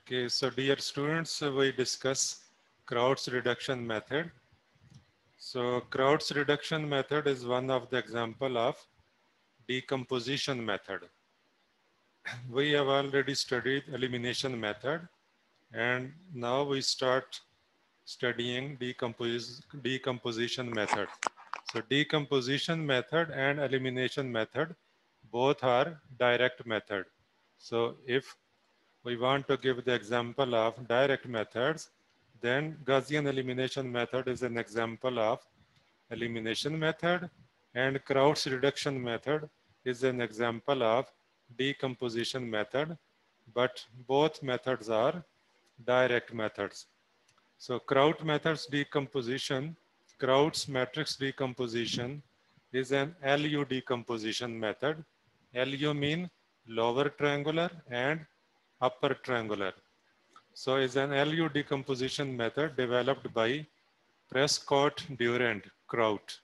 Okay, so dear students, we discuss Kraut's reduction method. So Kraut's reduction method is one of the example of decomposition method. We have already studied elimination method, and now we start studying decomposition method. So decomposition method and elimination method both are direct method. So if we want to give the example of direct methods, then Gaussian elimination method is an example of elimination method, and Kraut's reduction method is an example of decomposition method, but both methods are direct methods. So Kraut methods decomposition, Kraut's matrix decomposition is an LU decomposition method. LU mean lower triangular and upper triangular. So is an LU decomposition method developed by Prescott Durand Kraut,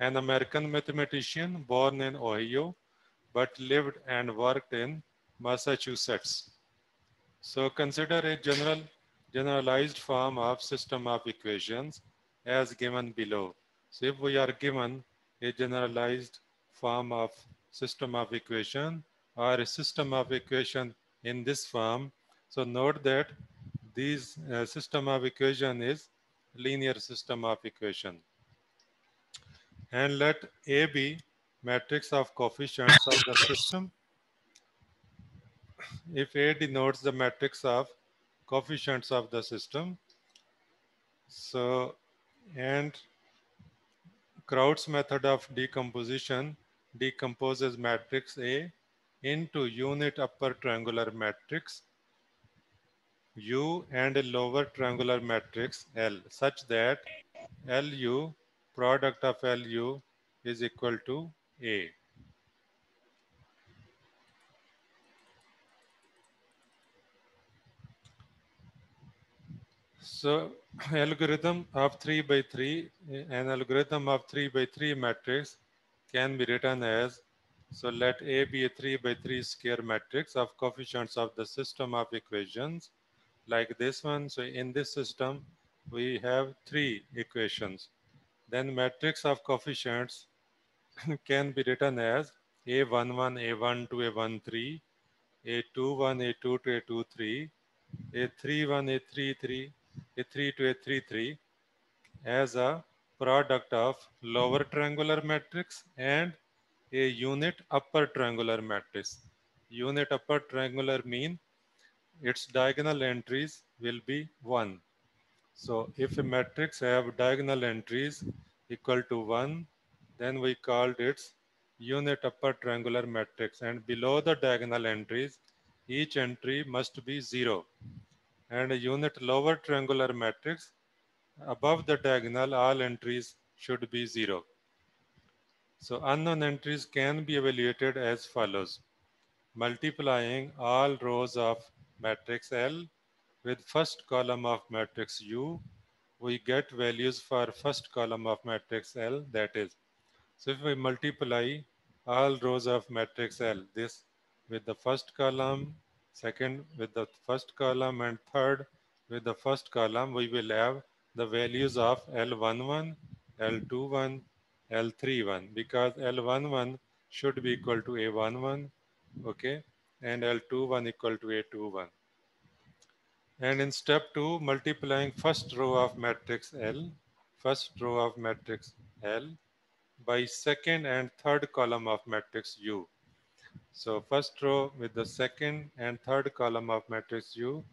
an American mathematician born in Ohio but lived and worked in Massachusetts. So consider a generalized form of system of equations as given below. So if we are given a generalized form of system of equation or a system of equation in this form, so note that this system of equation is linear system of equation. And let A be matrix of coefficients of the system. If A denotes the matrix of coefficients of the system, so, and Kraut's method of decomposition decomposes matrix A into unit upper triangular matrix U and a lower triangular matrix L such that LU, product of LU, is equal to A. So algorithm of 3 by 3, an algorithm of 3 by 3 matrix can be written as, so let A be a 3 by 3 square matrix of coefficients of the system of equations like this one. So in this system, we have 3 equations. Then matrix of coefficients can be written as A11, A12, A13, A21, A22, A23, A31, A33, A32, A33 as a product of lower triangular matrix and a unit upper triangular matrix. Unit upper triangular mean its diagonal entries will be 1. So if a matrix have diagonal entries equal to 1, then we called its unit upper triangular matrix, and below the diagonal entries, each entry must be 0. And a unit lower triangular matrix, above the diagonal, all entries should be 0. So unknown entries can be evaluated as follows. Multiplying all rows of matrix L with first column of matrix U, we get values for first column of matrix L, that is. So if we multiply all rows of matrix L, this with the first column, second with the first column, and third with the first column, we will have the values of L11, L21, L31, because L11 should be equal to A11, okay, and L21 equal to A21. And in step 2, multiplying first row of matrix L, first row of matrix L by second and third column of matrix U. So first row with the second and third column of matrix U,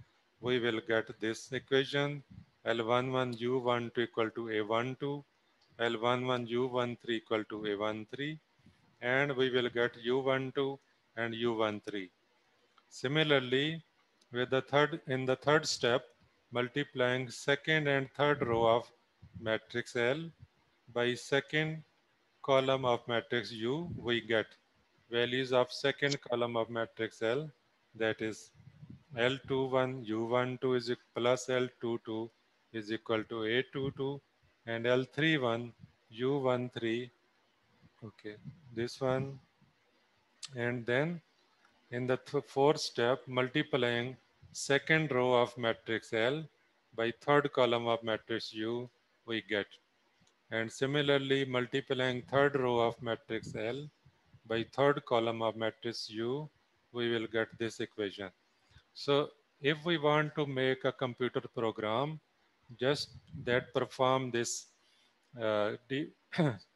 we will get this equation L11 U12 equal to A12, L11 U13 equal to A13, and we will get U12 and U13. Similarly, with the third step, multiplying second and third row of matrix L by second column of matrix U, we get values of second column of matrix L, that is L21 U12 is plus L22 is equal to A22, and L31 U13, okay, this one. And then in the fourth step, multiplying second row of matrix L by third column of matrix U we get. And similarly, multiplying third row of matrix L by third column of matrix U, we will get this equation. So if we want to make a computer program just that perform this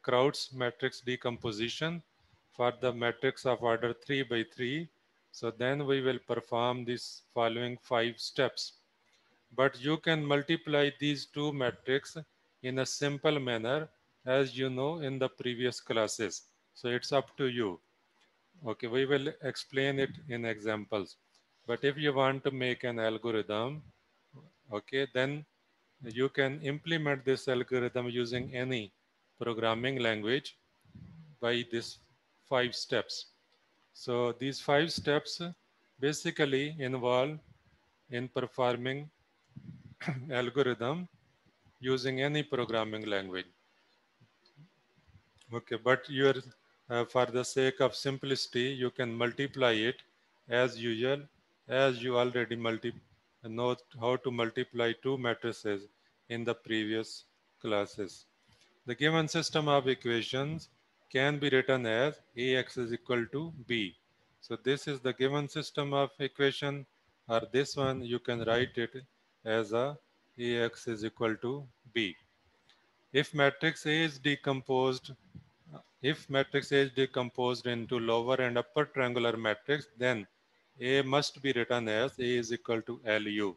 Crowd's matrix decomposition for the matrix of order 3 by 3, so then we will perform these following 5 steps. But you can multiply these two matrices in a simple manner as you know in the previous classes. So it's up to you. Okay, we will explain it in examples. But if you want to make an algorithm, okay, then you can implement this algorithm using any programming language by these 5 steps. So these 5 steps basically involve in performing algorithm using any programming language. Okay, but for the sake of simplicity, you can multiply it as usual, as you already know how to multiply two matrices in the previous classes. The given system of equations can be written as Ax is equal to B. So this is the given system of equation, or this one you can write it as a Ax is equal to B. If matrix A is decomposed If matrix A is decomposed into lower and upper triangular matrix, then A must be written as A is equal to LU,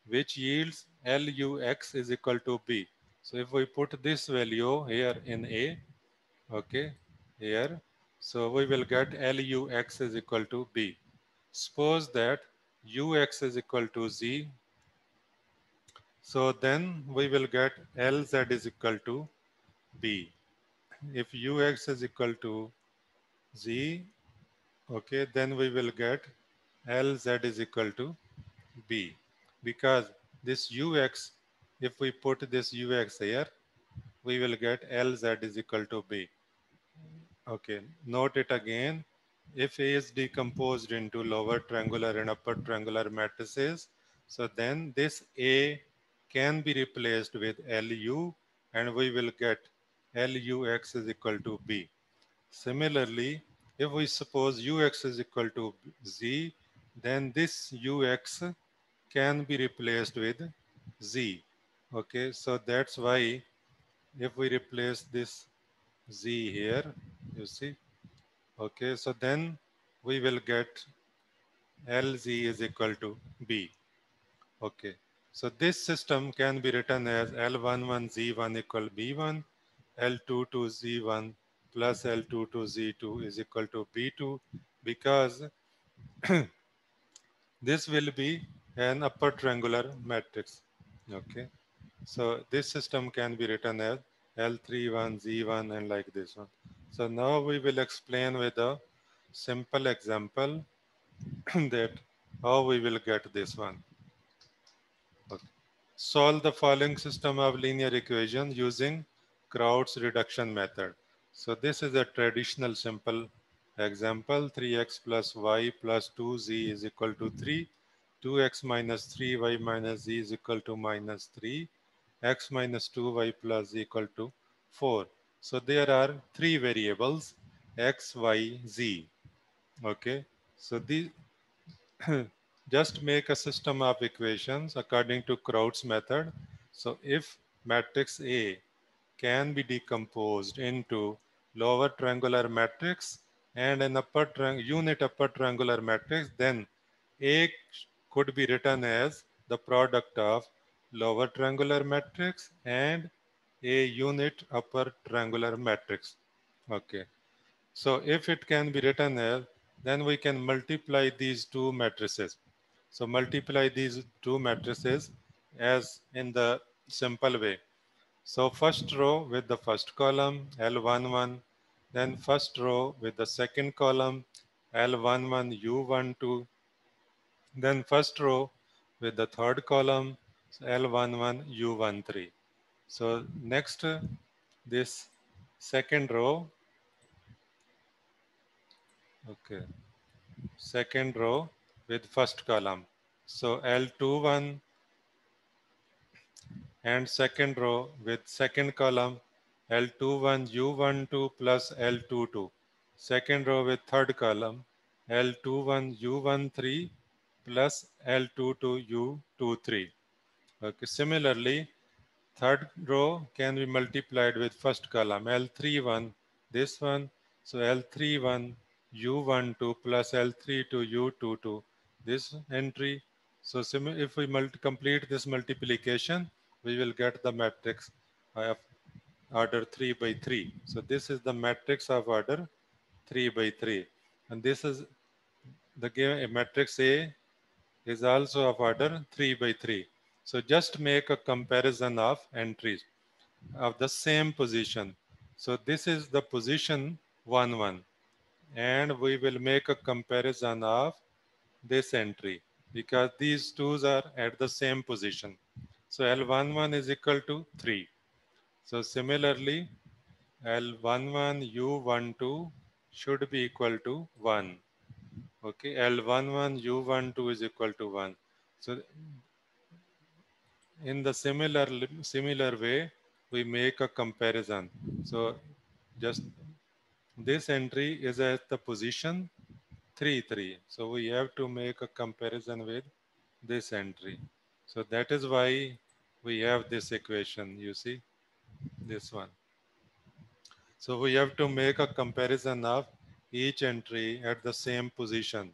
which yields LUX is equal to B. So if we put this value here in A, okay, here, so we will get LUX is equal to B. Suppose that UX is equal to Z, so then we will get LZ is equal to B. If UX is equal to Z, okay, then we will get Lz is equal to B, because this Ux, if we put this Ux here, we will get Lz is equal to B. Okay, note it again. If A is decomposed into lower triangular and upper triangular matrices, so then this A can be replaced with Lu, and we will get Lux is equal to B. Similarly, if we suppose Ux is equal to Z, then this Ux can be replaced with Z. Okay, so that's why if we replace this Z here, you see, okay, so then we will get LZ is equal to B. Okay, so this system can be written as L11Z1 equal B1, L22Z1 plus L22Z2 is equal to B2, because this will be an upper triangular matrix. Okay, so this system can be written as L31Z1 and like this one. So now we will explain with a simple example that how we will get this one. Okay. Solve the following system of linear equations using Crowd's reduction method. So this is a traditional simple example. 3x plus y plus 2z is equal to 3. 2x minus 3y minus z is equal to minus 3. X minus 2y plus z equal to 4. So there are three variables, x, y, z. Okay. So these just make a system of equations according to Crowd's method. So if matrix A can be decomposed into lower triangular matrix and an unit upper triangular matrix, then A could be written as the product of lower triangular matrix and a unit upper triangular matrix. Okay. So if it can be written as, then we can multiply these two matrices. So multiply these two matrices as in the simple way. So first row with the first column, L11, then first row with the second column, L11, U12, then first row with the third column, L11, U13. So next, this second row, okay, second row with first column. So L21 and second row with second column L21 U12 plus L22. Second row with third column L21 U13 plus L22 U23. Okay. Similarly, third row can be multiplied with first column L31, this one, so L31 U12 plus L32 U22, this entry. So if we complete this multiplication, we will get the matrix of order 3 by 3. So this is the matrix of order 3 by 3. And this is the given matrix A is also of order 3 by 3. So just make a comparison of entries of the same position. So this is the position 1 1, and we will make a comparison of this entry because these twos are at the same position. So L11 is equal to 3. So similarly, L11 U12 should be equal to 1. Okay, L11 U12 is equal to 1. So in the similar way, we make a comparison. So just this entry is at the position 3 3. So we have to make a comparison with this entry. So that is why we have this equation, you see, this one. So we have to make a comparison of each entry at the same position.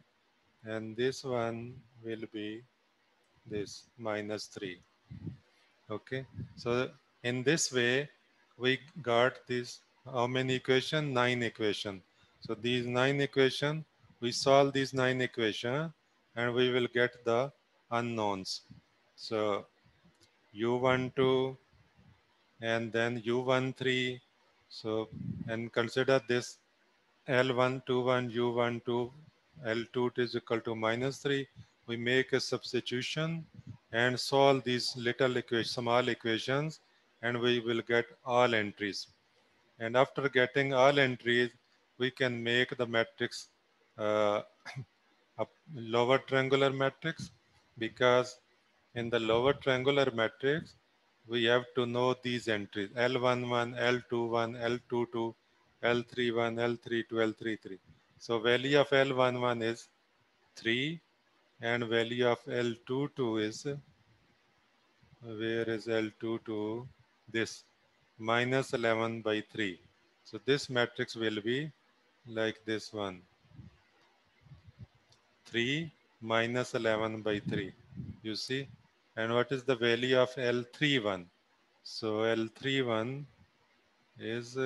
And this one will be this -3. Okay. So in this way, we got this, how many equation? 9 equation. So these 9 equation, we solve these 9 equation and we will get the unknowns. So U12 and then U13. So, and consider this L121 U12 L2 is equal to -3. We make a substitution and solve these little small equations, and we will get all entries. And after getting all entries, we can make the matrix uh, a lower triangular matrix, because in the lower triangular matrix, we have to know these entries L11, L21, L22, L31, L32, L33. So value of L11 is 3 and value of L22 is, where is L22? This, -11 by 3. So this matrix will be like this one, 3 minus 11 by 3. You see? And what is the value of L31? So L31 is,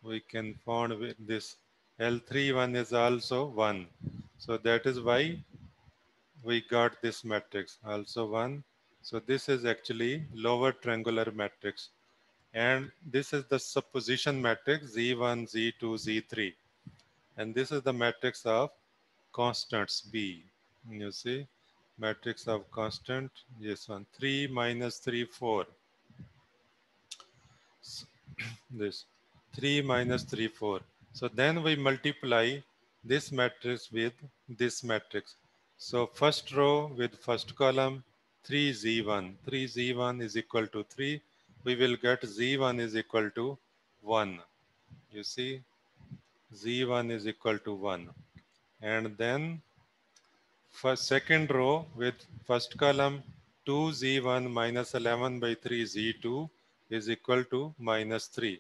we can find with this, L31 is also 1. So that is why we got this matrix, also 1. So this is actually lower triangular matrix. And this is the supposition matrix Z1, Z2, Z3. And this is the matrix of constants B. You see, matrix of constant, this one, 3 minus 3, 4. This 3 minus 3, 4. So then we multiply this matrix with this matrix. So first row with first column, 3Z1. 3Z1 is equal to 3. We will get Z1 is equal to 1. You see, Z1 is equal to 1. And then for second row with first column, 2Z1 minus 11 by 3 Z2 is equal to -3.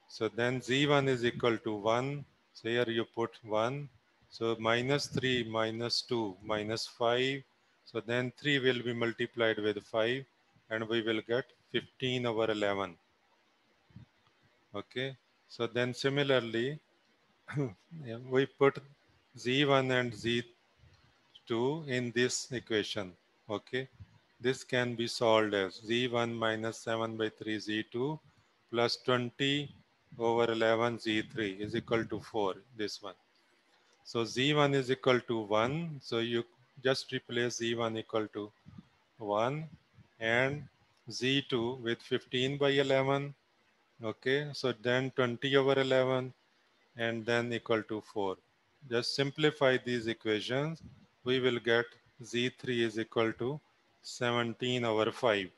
So then Z1 is equal to 1. So here you put 1. So -3 minus 2 minus 5. So then 3 will be multiplied with 5 and we will get 15 over 11. Okay. So then similarly, we put Z1 and Z2 in this equation. Okay. This can be solved as Z1 minus 7 by 3 Z2 plus 20 over 11 Z3 is equal to 4, this one. So Z1 is equal to 1. So you just replace Z1 equal to 1 and Z2 with 15 by 11. Okay, so then 20 over 11 and then equal to 4. Just simplify these equations. We will get Z3 is equal to 17 over 5.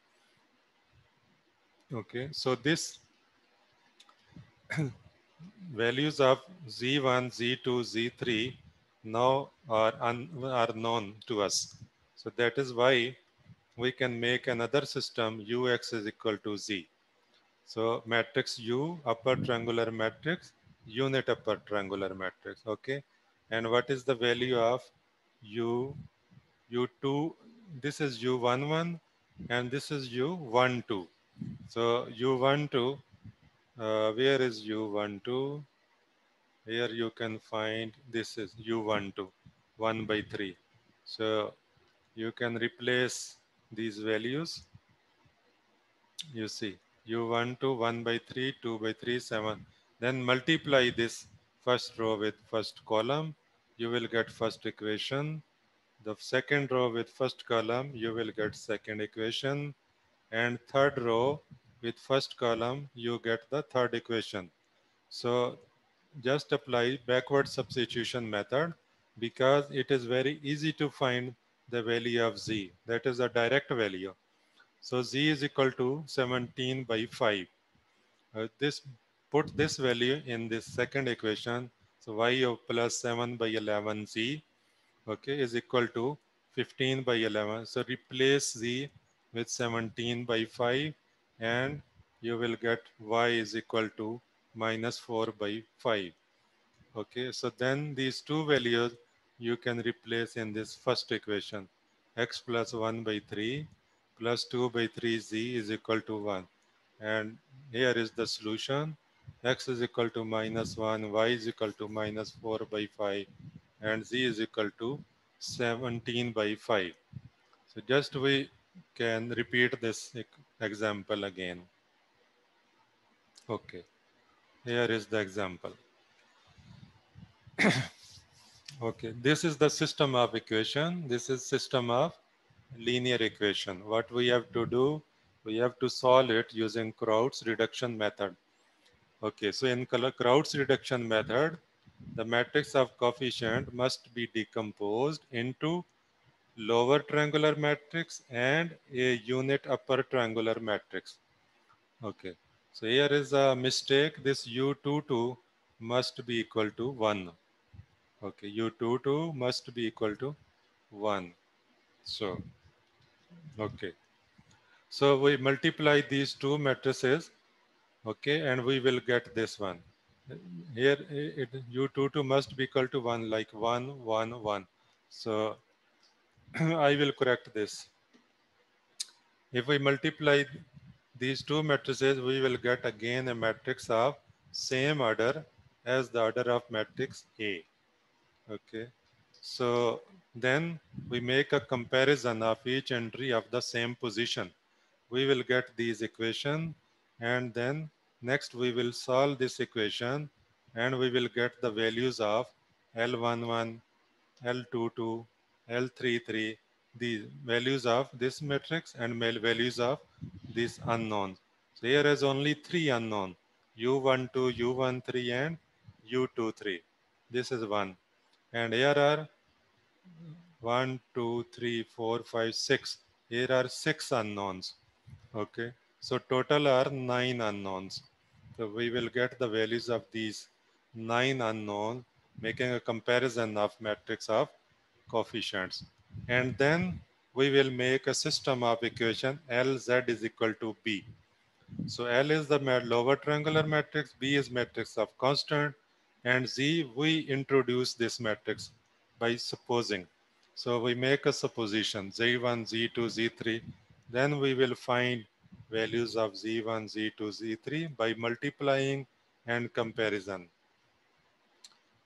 Okay, so this values of Z1, Z2, Z3 now are known to us. So that is why we can make another system Ux is equal to Z. So matrix U, upper triangular matrix, unit upper triangular matrix, okay? And what is the value of U, U2, this is U11 and this is U12. So U12, where is U12? Here you can find this is U12, 1 by 3. So you can replace these values. You see, U12, 1 by 3, 2 by 3, 7. Then multiply this first row with first column. You will get first equation. The second row with first column, you will get second equation. And third row with first column, you get the third equation. So just apply backward substitution method because it is very easy to find the value of z. That is a direct value. So z is equal to 17 by 5. This put this value in this second equation. So y of plus 7 by 11 z, okay, is equal to 15 by 11. So replace z with 17 by 5 and you will get y is equal to minus 4 by 5. Okay, so then these two values you can replace in this first equation. X plus 1 by 3 plus 2 by 3z is equal to 1. And here is the solution. X is equal to minus 1, y is equal to minus 4 by 5, and z is equal to 17 by 5. So just we can repeat this example again. Okay, here is the example. Okay, this is the system of equation. This is system of linear equation. What we have to do, we have to solve it using Crowd's reduction method. Okay, so in Crowd's reduction method, the matrix of coefficient must be decomposed into lower triangular matrix and a unit upper triangular matrix. Okay, so here is a mistake. This U22 must be equal to 1. Okay, U22 must be equal to 1. So, okay. So we multiply these two matrices, okay, and we will get this one. Here, U22 must be equal to 1, like 1, 1, 1. So I will correct this. If we multiply these two matrices, we will get again a matrix of same order as the order of matrix A. Okay. So then we make a comparison of each entry of the same position. We will get these equation and then next we will solve this equation and we will get the values of L11, L22, L33, the values of this matrix and values of these unknowns. So here is only three unknown, U12, U13 and U23. This is one. And here are 1, 2, 3, 4, 5, 6. Here are 6 unknowns. Okay. So total are 9 unknowns. So we will get the values of these 9 unknowns, making a comparison of matrix of coefficients. And then we will make a system of equation Lz is equal to B. So L is the lower triangular matrix, B is matrix of constant, and Z we introduce this matrix by supposing. So we make a supposition Z1, Z2, Z3. Then we will find values of Z1, Z2, Z3 by multiplying and comparison.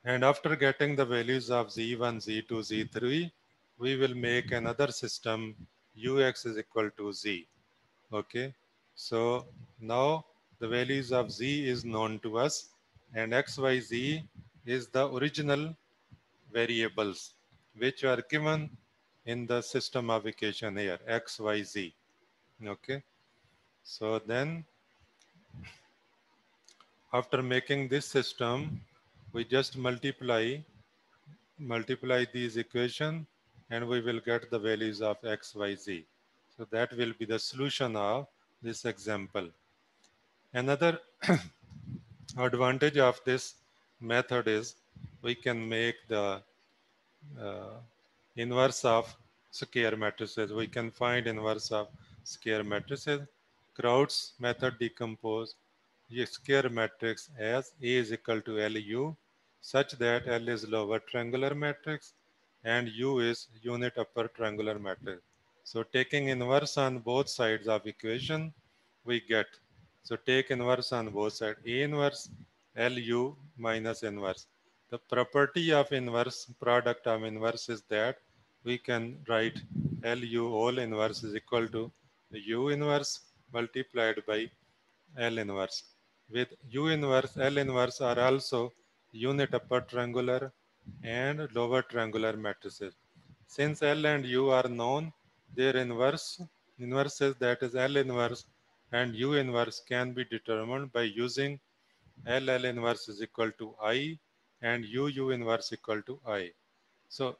And after getting the values of Z1, Z2, Z3, we will make another system Ux is equal to Z. Okay, so now the values of z is known to us and xyz is the original variables which are given in the system of equation here xyz. Okay, so then after making this system we just multiply these equation and we will get the values of x, y, z. So that will be the solution of this example. Another advantage of this method is we can make the uh, inverse of square matrices. We can find inverse of square matrices. Kraut's method decompose a square matrix as A is equal to LU such that L is lower triangular matrix and U is unit upper triangular matrix. So taking inverse on both sides of equation, we get, so take inverse on both sides, A inverse LU minus inverse. The property of inverse, product of inverse is that we can write LU all inverse is equal to U inverse multiplied by L inverse. With U inverse, L inverse are also unit upper triangular and lower triangular matrices. Since L and U are known, their inverses that is L inverse and U inverse can be determined by using L inverse is equal to I and U inverse equal to I. So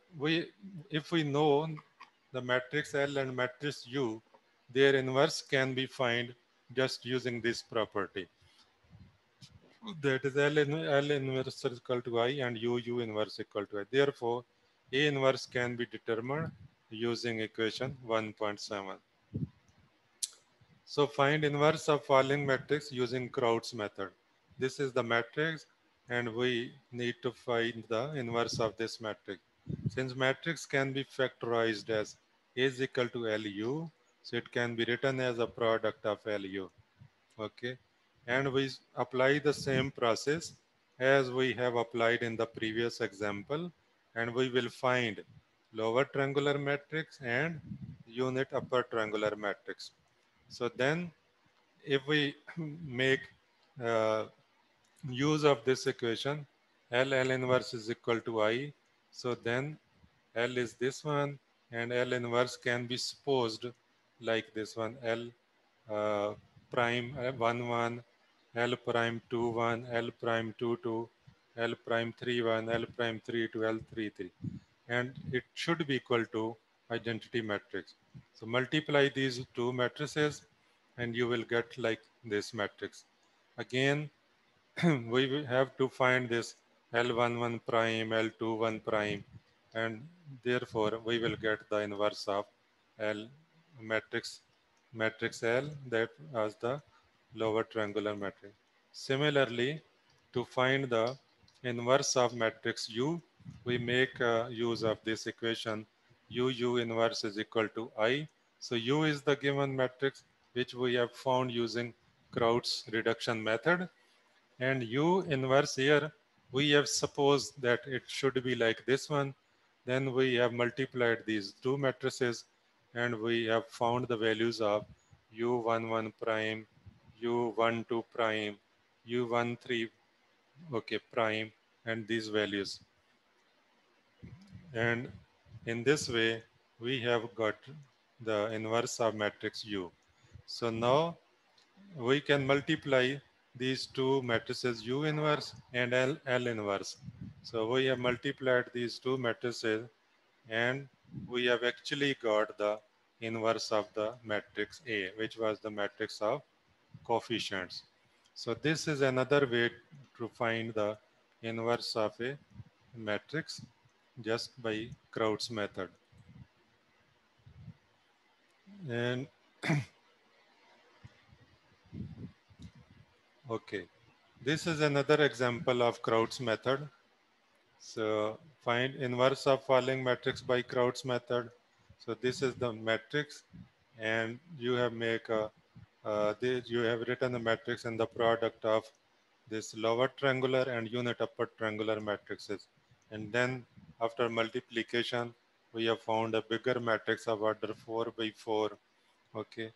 if we know the matrix L and matrix U, their inverse can be found just using this property. That is L inverse is equal to I and U inverse equal to I. Therefore, A inverse can be determined using equation 1.7. So find inverse of following matrix using Kraut's method. This is the matrix and we need to find the inverse of this matrix. Since matrix can be factorized as A is equal to LU, so it can be written as a product of LU. Okay, and we apply the same process as we have applied in the previous example, and we will find lower triangular matrix and unit upper triangular matrix. So then if we make uh, use of this equation, L inverse is equal to I, so then L is this one and L inverse can be supposed like this one, L prime 1 1, L prime 2 1, L prime 2 2, L prime 3 1, L prime 3 2, L 3 3, and it should be equal to identity matrix. So multiply these two matrices and you will get like this matrix. Again, we will have to find this L11 prime, L21 prime, and therefore we will get the inverse of L matrix, matrix L that as the lower triangular matrix. Similarly, to find the inverse of matrix U, we make use of this equation U inverse is equal to I. So U is the given matrix which we have found using Kraut's reduction method, and U inverse here, we have supposed that it should be like this one. Then we have multiplied these two matrices and we have found the values of U11 prime, U12 prime, U13 okay, prime, and these values. And in this way, we have got the inverse of matrix U. So now we can multiply these two matrices U inverse and L inverse. So we have multiplied these two matrices and we have actually got the inverse of the matrix A, which was the matrix of coefficients. So this is another way to find the inverse of a matrix just by Kraut's method. And okay, this is another example of Kraut's method. So find inverse of following matrix by Kraut's method. So this is the matrix, and you have you have written the matrix in the product of this lower triangular and unit upper triangular matrices. And then after multiplication, we have found a bigger matrix of order 4 by 4. Okay,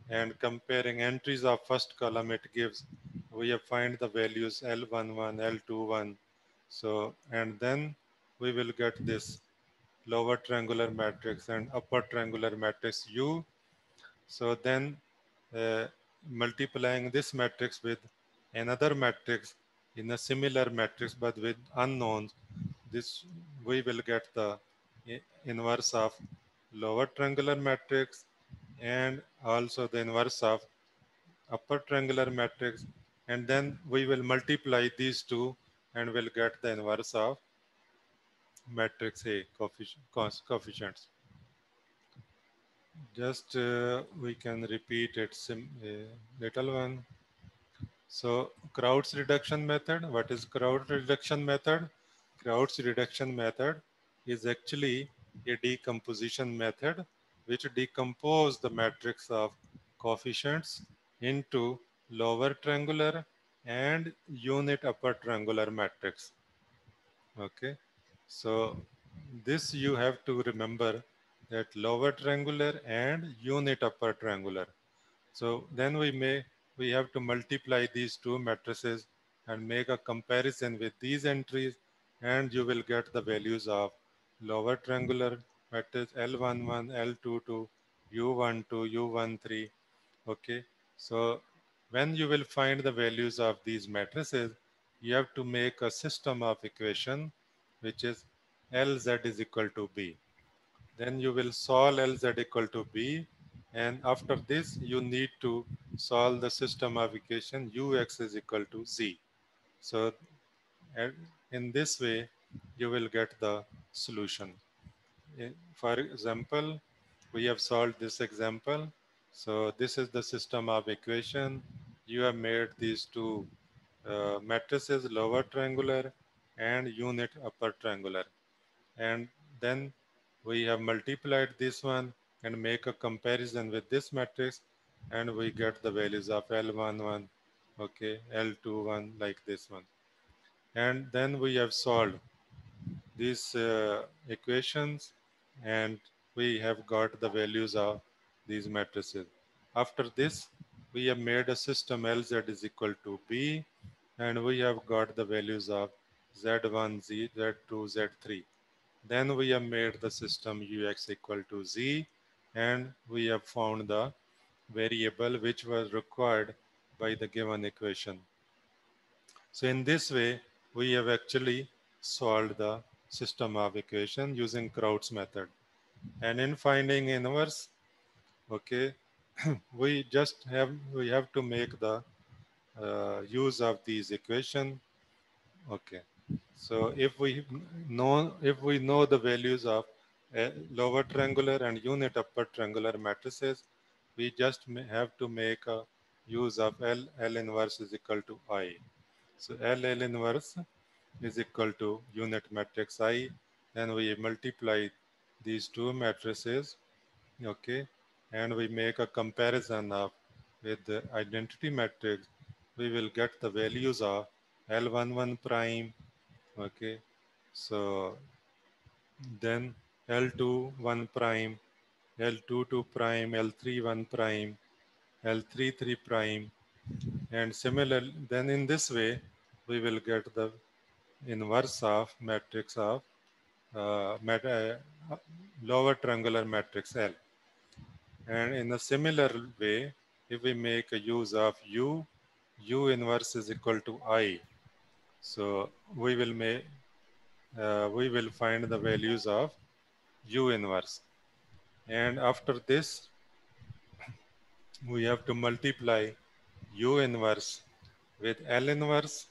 and comparing entries of first column, it gives, we have find the values L11, L21. So, and then we will get this lower triangular matrix and upper triangular matrix U. So then uh, multiplying this matrix with another matrix in a similar matrix but with unknowns, this we will get the inverse of lower triangular matrix and also the inverse of upper triangular matrix, and then we will multiply these two and we'll get the inverse of matrix A coefficients. Just we can repeat it little one. So Crowd's reduction method, what is Crowd's reduction method? Crowd's reduction method is actually a decomposition method which decompose the matrix of coefficients into lower triangular and unit upper triangular matrix. Okay, so this you have to remember that lower triangular and unit upper triangular. So then we have to multiply these two matrices and make a comparison with these entries, and you will get the values of lower triangular matrix L11, L22, U12, U13. Okay, so when you will find the values of these matrices, you have to make a system of equation which is Lz is equal to B. Then you will solve Lz equal to B, and after this you need to solve the system of equation Ux is equal to Z. So in this way you will get the solution. For example, we have solved this example. So this is the system of equation. You have made these two matrices, lower triangular and unit upper triangular. And then we have multiplied this one and make a comparison with this matrix, and we get the values of L11, okay, L21 like this one. And then we have solved these equations, and we have got the values of these matrices. After this, we have made a system Lz is equal to B, and we have got the values of Z1, Z2, Z3. Then we have made the system Ux equal to Z, and we have found the variable which was required by the given equation. So in this way, we have actually solved the system of equation using Crowd's method. And in finding inverse, okay, we have to make the use of these equation. Okay, so if we know the values of lower triangular and unit upper triangular matrices, we just have to make a use of L inverse is equal to I. So L inverse is equal to unit matrix I. Then we multiply these two matrices, okay, and we make a comparison of with the identity matrix. We will get the values of L11 prime, okay. So then L21 prime, L22 prime, L31 prime, L33 prime, and similar. Then in this way, we will get the inverse of matrix of lower triangular matrix L. And in a similar way, if we make a use of U inverse is equal to I. So we will find the values of U inverse. And after this, we have to multiply U inverse with L inverse,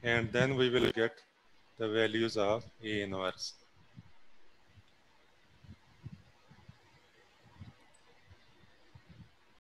and then we will get the values of A inverse.